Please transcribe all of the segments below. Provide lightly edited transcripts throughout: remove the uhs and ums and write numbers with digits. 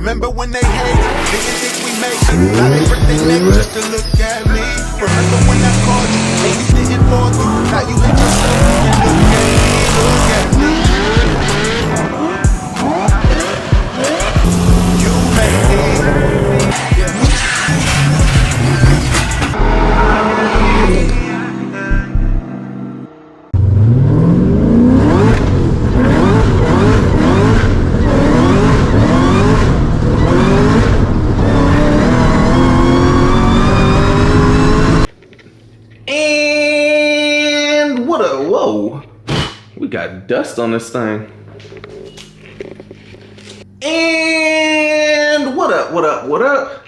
Remember when they hate, didn't think we make it. Now they break their neck just to look at me. Remember when I called you, and you didn't fall through. Now you hate yourself and look at me, look at me. You made it. And what a whoa. We got dust on this thing. And what up, what up, what up?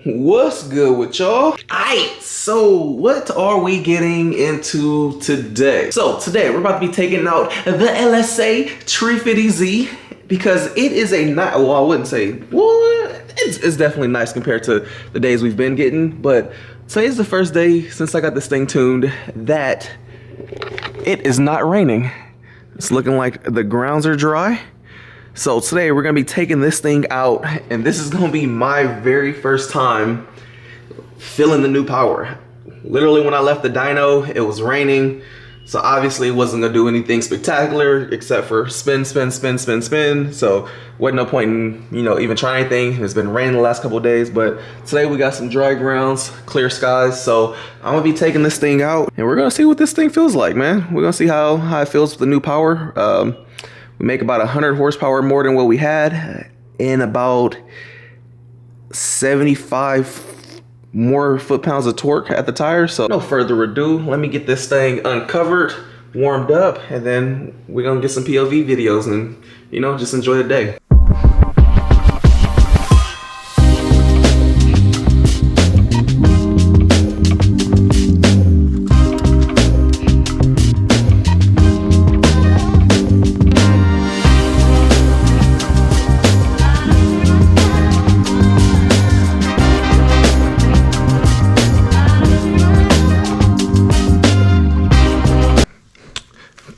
What's good with y'all? Alright, so what are we getting into today? So today we're about to be taking out the LSA 350Z because it is a nice, well, I wouldn't say, well, it's definitely nice compared to the days we've been getting, but today's the first day since I got this thing tuned that it is not raining. It's looking like the grounds are dry. So today we're gonna be taking this thing out, and this is gonna be my very first time feeling the new power. Literally when I left the dyno, it was raining. So obviously it wasn't gonna do anything spectacular except for spin, spin, spin, spin, spin. So wasn't no point in, you know, even trying anything. It's been raining the last couple of days, but today we got some dry grounds, clear skies. So I'm gonna be taking this thing out and we're gonna see what this thing feels like, man. We're gonna see how it feels with the new power. We make about 100 horsepower more than what we had and about 75 more foot-pounds of torque at the tire. So no further ado, let me get this thing uncovered, warmed up, and then we're gonna get some POV videos and, you know, just enjoy the day.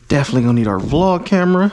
Definitely gonna need our vlog camera.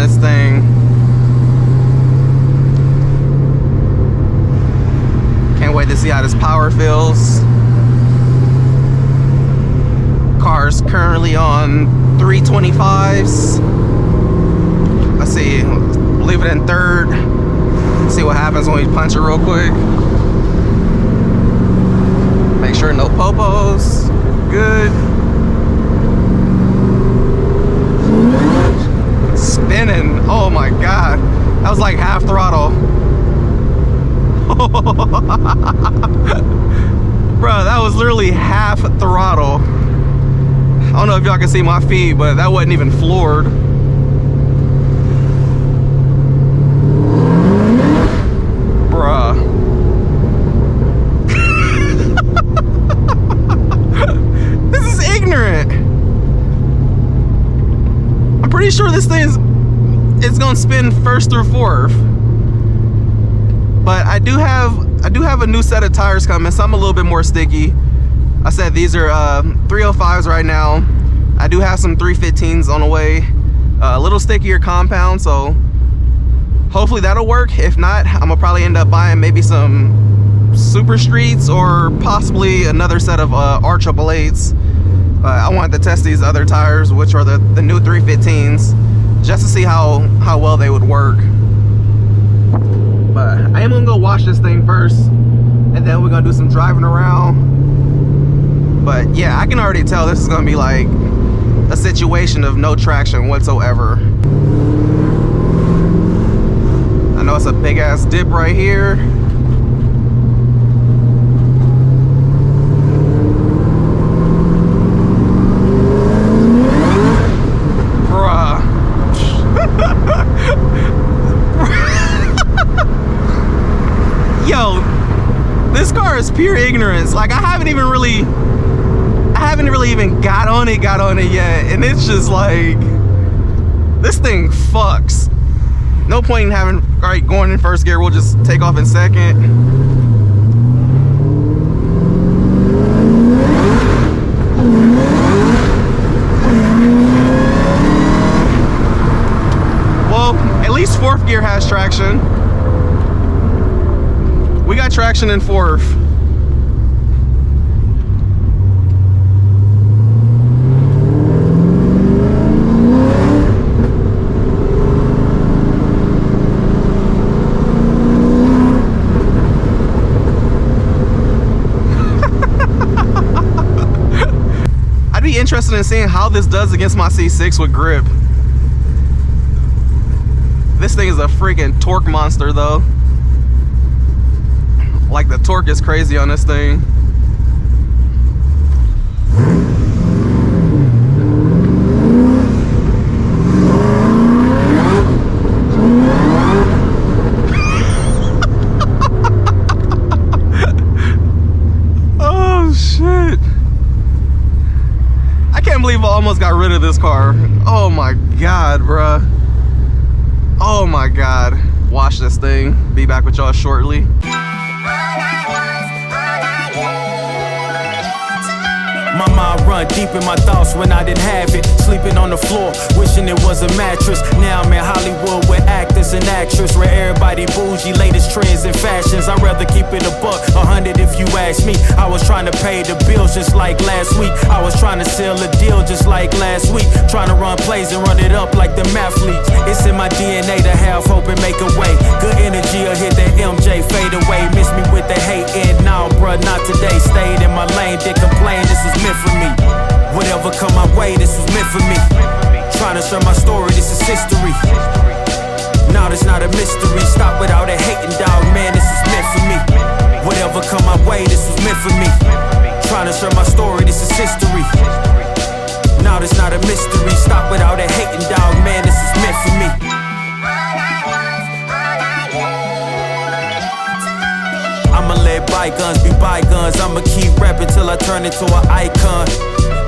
this thing. Can't wait to see how this power feels. Car's currently on 325s. Let's see, leave it in third. See what happens when we punch it real quick. Make sure no popos. Good. Spinning. Oh my god. That was like half throttle. Bro, that was literally half throttle. I don't know if y'all can see my feet, but that wasn't even floored. Bruh. This is ignorant. I'm pretty sure this thing it's gonna spin first through fourth. But I do have a new set of tires coming, so I'm a little bit more sticky. I said these are 305s right now. I do have some 315s on the way. A little stickier compound, so hopefully that'll work. If not, I'm gonna probably end up buying maybe some Super Streets or possibly another set of R888s. I wanted to test these other tires, which are the new 315s, just to see how well they would work. But I am gonna go wash this thing first, and then we're gonna do some driving around. But yeah, I can already tell this is gonna be like a situation of no traction whatsoever. I know it's a big ass dip right here. Bruh. Yo, this car is pure ignorance. Like I haven't really even got on it yet, and it's just like this thing fucks. No point in having going in first gear. We'll just take off in second. Well, at least fourth gear has traction. We got traction in fourth. I'd be interested in seeing how this does against my C6 with grip. This thing is a freaking torque monster though. Like the torque is crazy on this thing. Oh shit. I can't believe I almost got rid of this car. Oh my god, bruh. Oh my god. Wash this thing. Be back with y'all shortly. My mind run deep in my thoughts when I didn't have it. Sleeping on the floor, wishing it was a mattress. Now I'm in Hollywood with actors and actresses, where everybody bougie, latest trends and fashions. I'd rather keep it a buck, 100 if you ask me. I was trying to pay the bills just like last week. I was trying to sell a deal just like last week. Trying to run plays and run it up like the mathletes. It's in my DNA to have hope and make a way. Good energy will hit that MJ fade away. Miss me with the hate and now, bruh, not today. Stayed in my lane, didn't complain, this was meant for me. Whatever come my way, this was meant for me. Trying to share my story, this is history. Now it's not a mystery. Stop without a hating, dog, man, this is meant for me. Whatever come my way, this was meant for me. Trying to share my story, this is history. Now it's not a mystery. Stop without a hating, dog, man, this is meant for me. I'ma let bygones be bygones. I'ma keep rapping till I turn into an icon.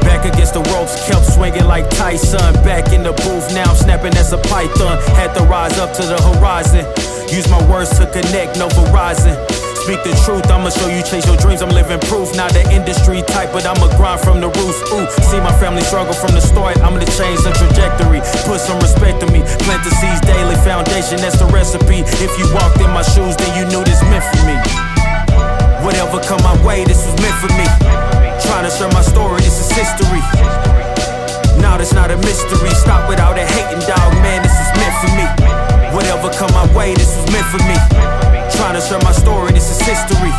Back against the ropes, kept swinging like Tyson. Back in the booth, now I'm snapping as a python. Had to rise up to the horizon. Use my words to connect, no Verizon. Speak the truth, I'ma show you chase your dreams. I'm living proof, not the industry type, but I'ma grind from the roots. Ooh, see my family struggle from the start. I'm gonna change the trajectory, put some respect to me. Plant the seeds daily, foundation, that's the recipe. If you walked in my shoes, then you knew this meant for me. Whatever come my way, this was meant for me. Trying to share my story, this is history. Now that's not a mystery. Stop without a hating, dog, man, this is meant for me. Whatever come my way, this was meant for me. Trying to share my story, this is history.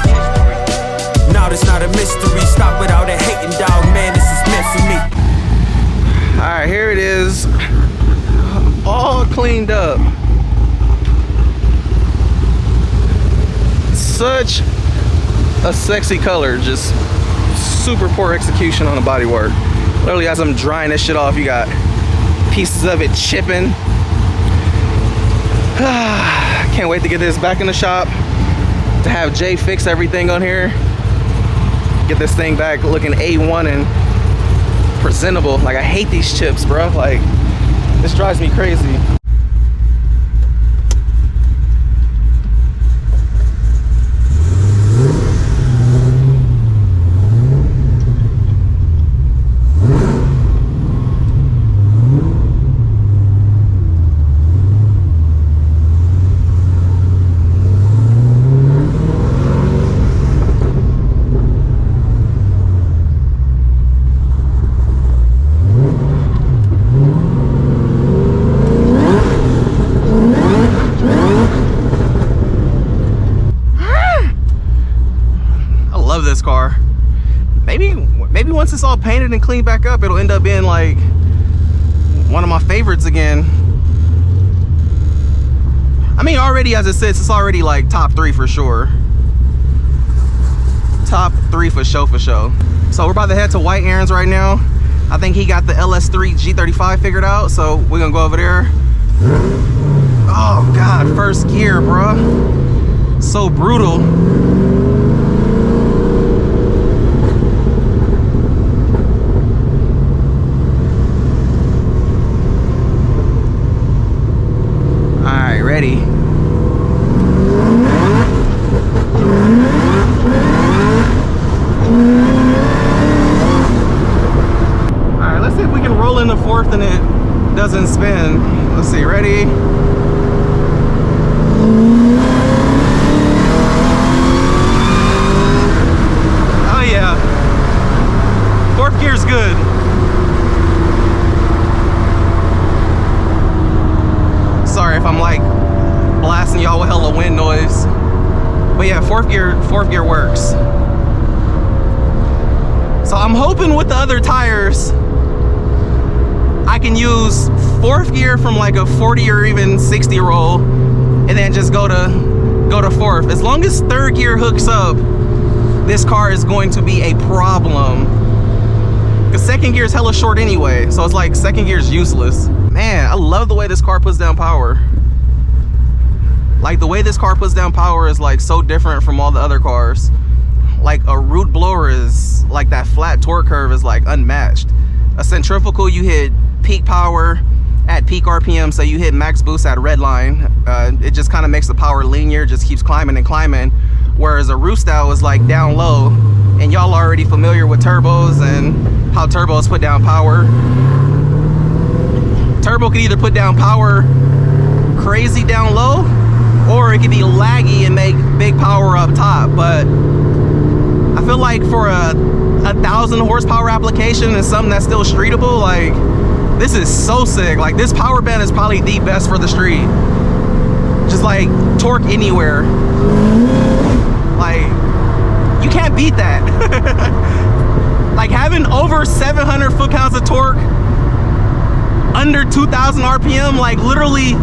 Now that's not a mystery. Stop without a hating, dog, man, this is meant for me. Alright, here it is. All cleaned up. Such a sexy color, just super poor execution on the bodywork. Literally, as I'm drying this shit off, you got pieces of it chipping. Can't wait to get this back in the shop, to have Jay fix everything on here, get this thing back looking A1 and presentable. Like, I hate these chips, bro. Like, this drives me crazy. This car, maybe once it's all painted and cleaned back up, it'll end up being like one of my favorites again. I mean, already as it sits, it's already like top 3 for sure. Top 3 for sure, for sure. So we're about to head to White Aaron's right now. I think he got the LS3 G35 figured out, so we're gonna go over there. Oh God, first gear, bro. So brutal. Ready. Alright, let's see if we can roll in the fourth and it doesn't spin. Let's see, ready? Oh yeah. Fourth gear's good. Sorry if I'm like blasting y'all with hella wind noise, but yeah, fourth gear works. So I'm hoping with the other tires I can use fourth gear from like a 40 or even 60 roll, and then just go to fourth. As long as third gear hooks up, this car is going to be a problem, because second gear is hella short anyway, so it's like second gear is useless. Man, I love the way this car puts down power. Like, the way this car puts down power is like so different from all the other cars. Like, a root blower is like, that flat torque curve is like unmatched. A centrifugal, you hit peak power at peak RPM, so you hit max boost at red line. It just kind of makes the power linear, just keeps climbing and climbing. Whereas a root style is like down low, and y'all already familiar with turbos and how turbos put down power. Turbo could either put down power crazy down low, or it could be laggy and make big power up top. But I feel like for a 1,000 horsepower application and something that's still streetable, like, this is so sick. Like, this power band is probably the best for the street. Just like torque anywhere. Like, you can't beat that. Like, having over 700 foot-pounds of torque under 2,000 RPM, like, literally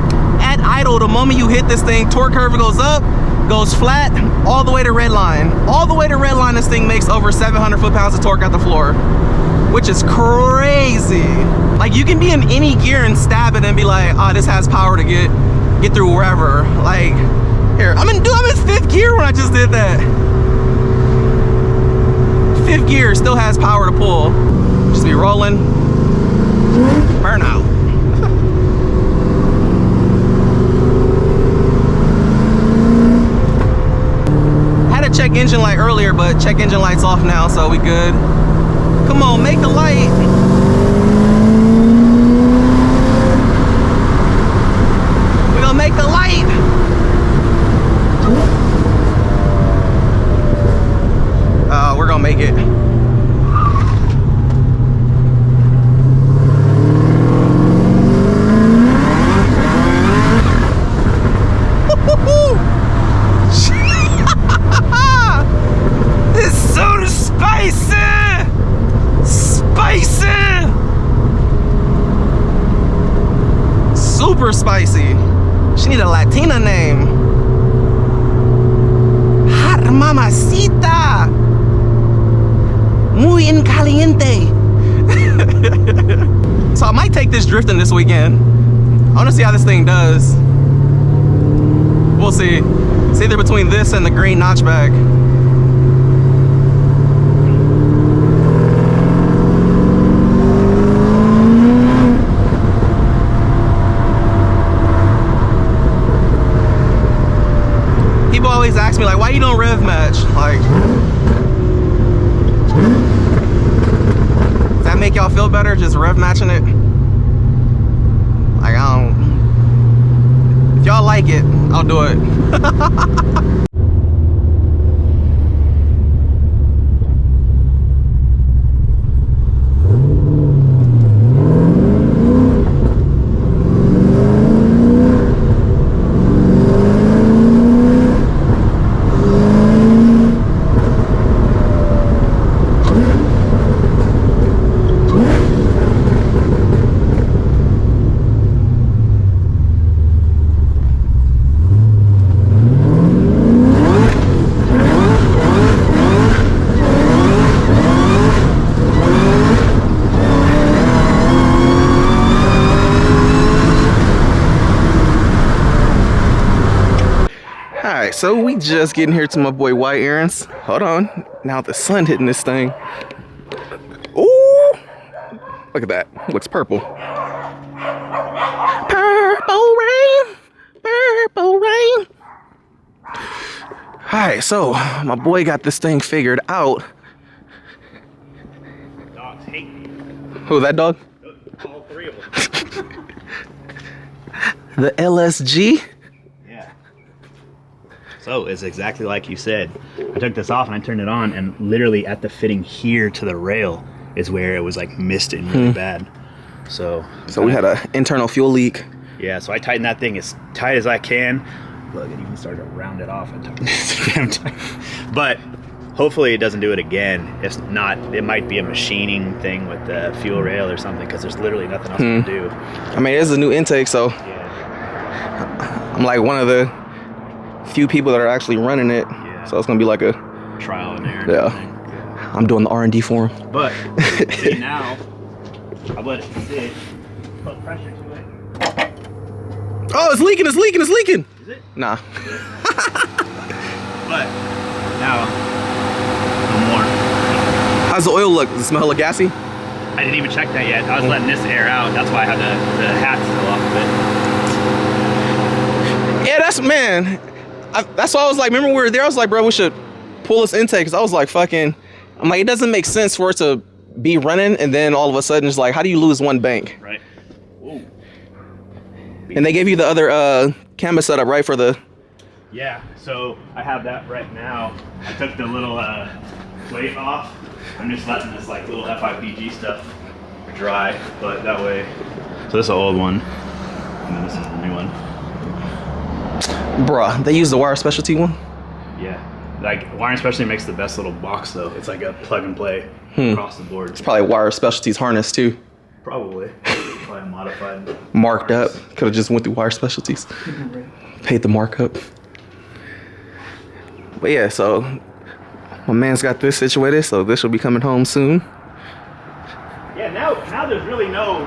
at idle, the moment you hit this thing, torque curve goes up, goes flat, all the way to red line. All the way to red line, this thing makes over 700 foot-pounds of torque at the floor, which is crazy. Like, you can be in any gear and stab it and be like, oh, this has power to get through wherever. Like, here, I'm in 5th gear when I just did that. 5th gear still has power to pull. Just be rolling. Burnout. check engine light earlier, but check engine light's off now, so we good. Come on, make the light. We're gonna make the light. We're gonna make it. This soda's spicy! Spicy! Super spicy. She need a Latina name. Hot mamacita. Muy en caliente. So I might take this drifting this weekend. I want to see how this thing does. We'll see. It's either between this and the green notchback. People always ask me like, why you don't rev match? Like, does that make y'all feel better just rev matching it? Like, I don't. If y'all like it, I'll do it. Alright, so we just getting here to my boy White Aaron's. Hold on. Now the sun hitting this thing. Ooh! Look at that. Looks purple. Purple rain! Purple rain! Alright, so my boy got this thing figured out. Dogs hate me. Who, that dog? All three of them. The LSG? Yeah. So it's exactly like you said. I took this off and I turned it on, and literally at the fitting here to the rail is where it was like misting really bad. So we had an internal fuel leak. Yeah, so I tightened that thing as tight as I can. Look, it even started to round it off. But hopefully it doesn't do it again. If not, it might be a machining thing with the fuel rail or something, because there's literally nothing else to do. I mean, it is a new intake, so Yeah. I'm like one of the few people that are actually running it. Yeah. So it's gonna be like a Trial and error. Yeah. Thing. I'm doing the R&D for him. But see, now I let it sit. Put pressure to it. Oh, it's leaking! It's leaking! It's leaking! Is it? Nah. But now no more. How's the oil look? Does it smell hella gassy? I didn't even check that yet. I was letting this air out. That's why I had the hat still off of it. Yeah, that's man. That's why I was like, remember when we were there? I was like, bro, we should pull this intake, because I was like, fucking. I'm like, it doesn't make sense for it to be running and then all of a sudden it's like, how do you lose one bank? Right. Whoa. And they gave you the other camera setup, right, for the. Yeah. So I have that right now. I took the little plate off. I'm just letting this like little FIPG stuff dry, but that way. So this is the old one, and then this is the new one. Bruh, they use the wire specialty one? Yeah. Like wiring specialty makes the best little box though. It's like a plug and play across the board. It's probably wire specialties harness too. Probably. Probably modified. Marked up. Could have just went through wire specialties. Paid the markup. But yeah, so my man's got this situated, so this will be coming home soon. Yeah, now there's really no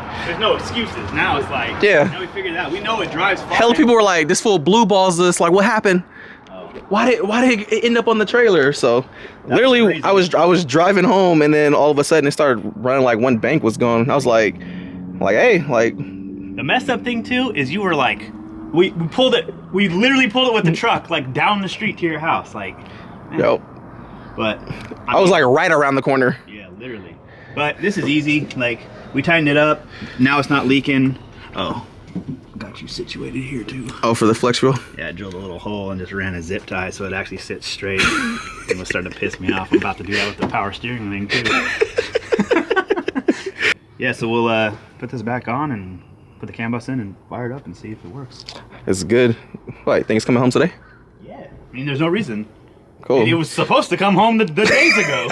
excuses. Now it's like, Yeah. now we figured it out. We know it drives fine. Hella people were like, this fool blue balls this, like what happened? Why did it end up on the trailer? So literally crazy. I was driving home and then all of a sudden it started running like one bank was gone. I was like, hey, like The messed up thing too is you were like, we literally pulled it with the truck like down the street to your house, like, Yep. But I was like right around the corner. yeah, literally. But this is easy. Like, we tightened it up. Now it's not leaking. Oh, got you situated here too. Oh, for the flex wheel? Yeah, I drilled a little hole and just ran a zip tie so it actually sits straight. It was starting to piss me off. I'm about to do that with the power steering thing too. Yeah, so we'll put this back on and put the CAN bus in and fire it up and see if it works. It's good. What, you think it's coming home today? Yeah. I mean, there's no reason. Cool. And it was supposed to come home the days ago.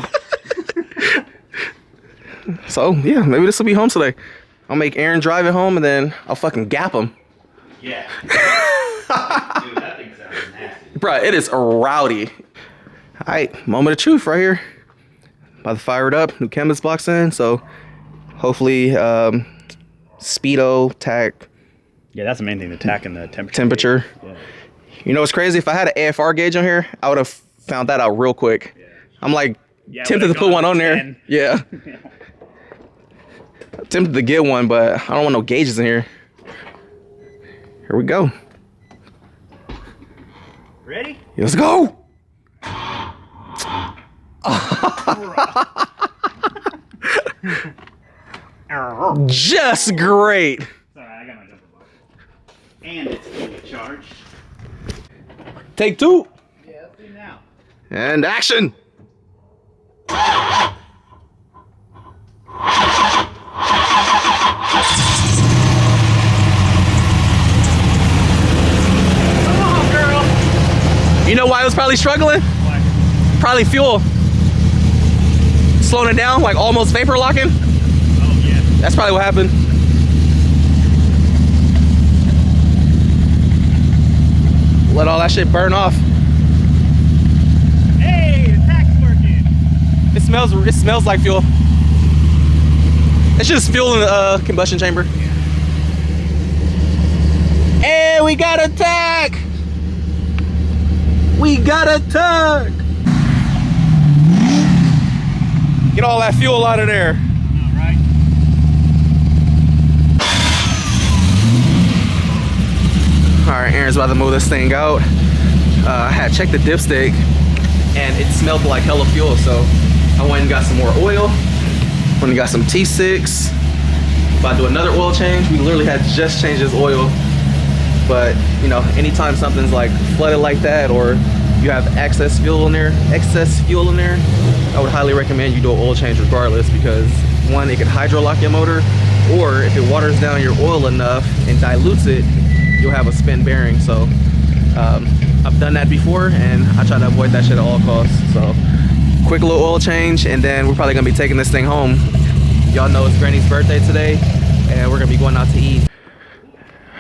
So, yeah, maybe this will be home today. I'll make Aaron drive it home and then I'll fucking gap him. Yeah. Dude, that thing sounds nasty. Bruh, it is rowdy. Alright, moment of truth right here. About to fire it up, new canvas blocks in, so hopefully speedo, tack, Yeah, that's the main thing, the tack and the temperature. Yeah. You know what's crazy? If I had an AFR gauge on here, I would have found that out real quick. Yeah. I'm like Yeah, tempted to put one on there. 10. Yeah. Tempted to get one, but I don't want no gauges in here. Here we go. Ready? Let's go. Just great. Sorry, I got my jumper box. And it's fully charged. Take two. Yeah, let's do it now. And action. Come on, girl. You know why I was probably struggling? Why? Probably fuel. Slowing it down, like almost vapor locking. Oh, yeah. That's probably what happened. Let all that shit burn off. Hey, the tack's working. It smells like fuel. It's just fuel in the combustion chamber. Hey, we got a tag! We got a tag! Get all that fuel out of there. All right. All right, Aaron's about to move this thing out. I had checked the dipstick and it smelled like hella fuel, so I went and got some more oil. Went and got some T6. About to do another oil change. We literally had just changed this oil, but you know, anytime something's like flooded like that, or you have excess fuel in there, I would highly recommend you do an oil change regardless, because one, it could hydro lock your motor, or if it waters down your oil enough and dilutes it, you'll have a spin bearing. So I've done that before and I try to avoid that shit at all costs. So quick little oil change, and then we're probably gonna be taking this thing home. Y'all know it's Granny's birthday today and we're gonna be going out to eat.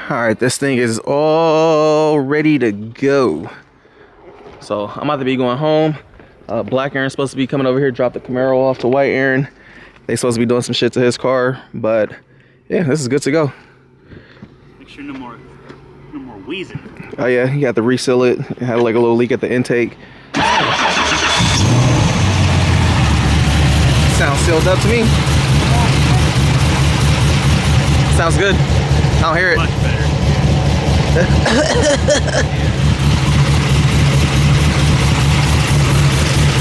All right, this thing is all ready to go. So I'm about to be going home. Black Aaron's supposed to be coming over here, drop the Camaro off to White Aaron. They supposed to be doing some shit to his car, but yeah, this is good to go. Make sure no more wheezing. Oh yeah, you have to reseal it. It had like a little leak at the intake. Sounds sealed up to me. Sounds good. I don't hear it. Much better.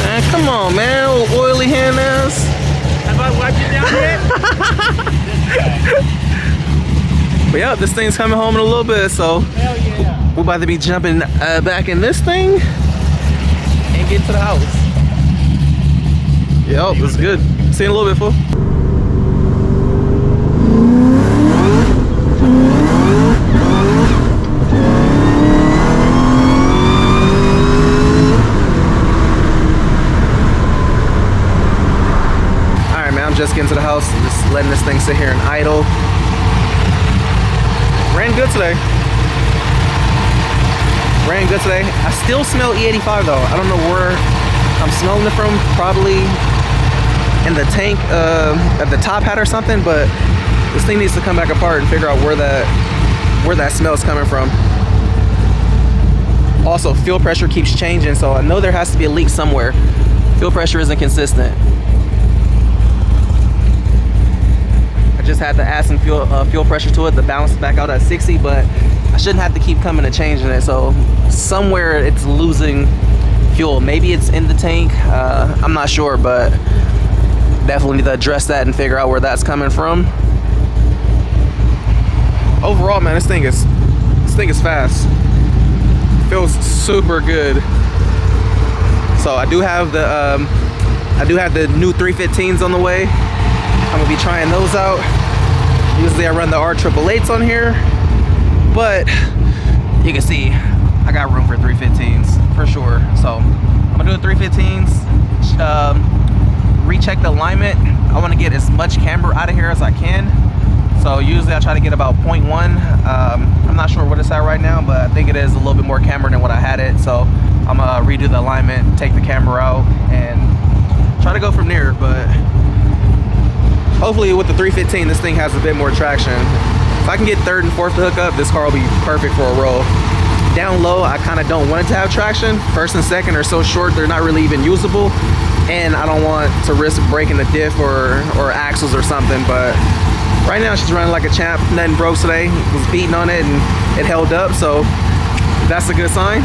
Man, come on, man, old oily hand ass. Have I wiped it down yet? But yeah, this thing's coming home in a little bit, so Hell yeah. we're about to be jumping back in this thing and get to the house. Yep, it's good. See you in a little bit, fool. Alright, man, I'm just getting to the house. I'm just letting this thing sit here and idle. Ran good today. Ran good today. I still smell E85 though. I don't know where I'm smelling it from. Probably in the tank at the top hat or something, but this thing needs to come back apart and figure out where that smell is coming from. Also, fuel pressure keeps changing, so I know there has to be a leak somewhere. Fuel pressure isn't consistent. I just had to add some fuel pressure to it to balance it back out at 60, but I shouldn't have to keep coming and changing it. So somewhere it's losing fuel. Maybe it's in the tank. I'm not sure, but definitely need to address that and figure out where that's coming from. Overall, man, this thing is fast. Feels super good. So I do have the new 315s on the way. I'm gonna be trying those out. Usually I run the R888s on here, but you can see I got room for 315s for sure. So I'm gonna do the 315s, recheck the alignment. I want to get as much camber out of here as I can. So usually I try to get about 0.1. I'm not sure what it's at right now, but I think it is a little bit more camber than what I had it. So I'm gonna redo the alignment, take the camber out, and try to go from there. But hopefully with the 315, this thing has a bit more traction. If I can get third and fourth to hook up, this car will be perfect for a roll. Down low, I kind of don't want it to have traction. First and second are so short, they're not really even usable. And I don't want to risk breaking the diff or axles or something. But right now she's running like a champ. Nothing broke today. Was beating on it and it held up. So that's a good sign.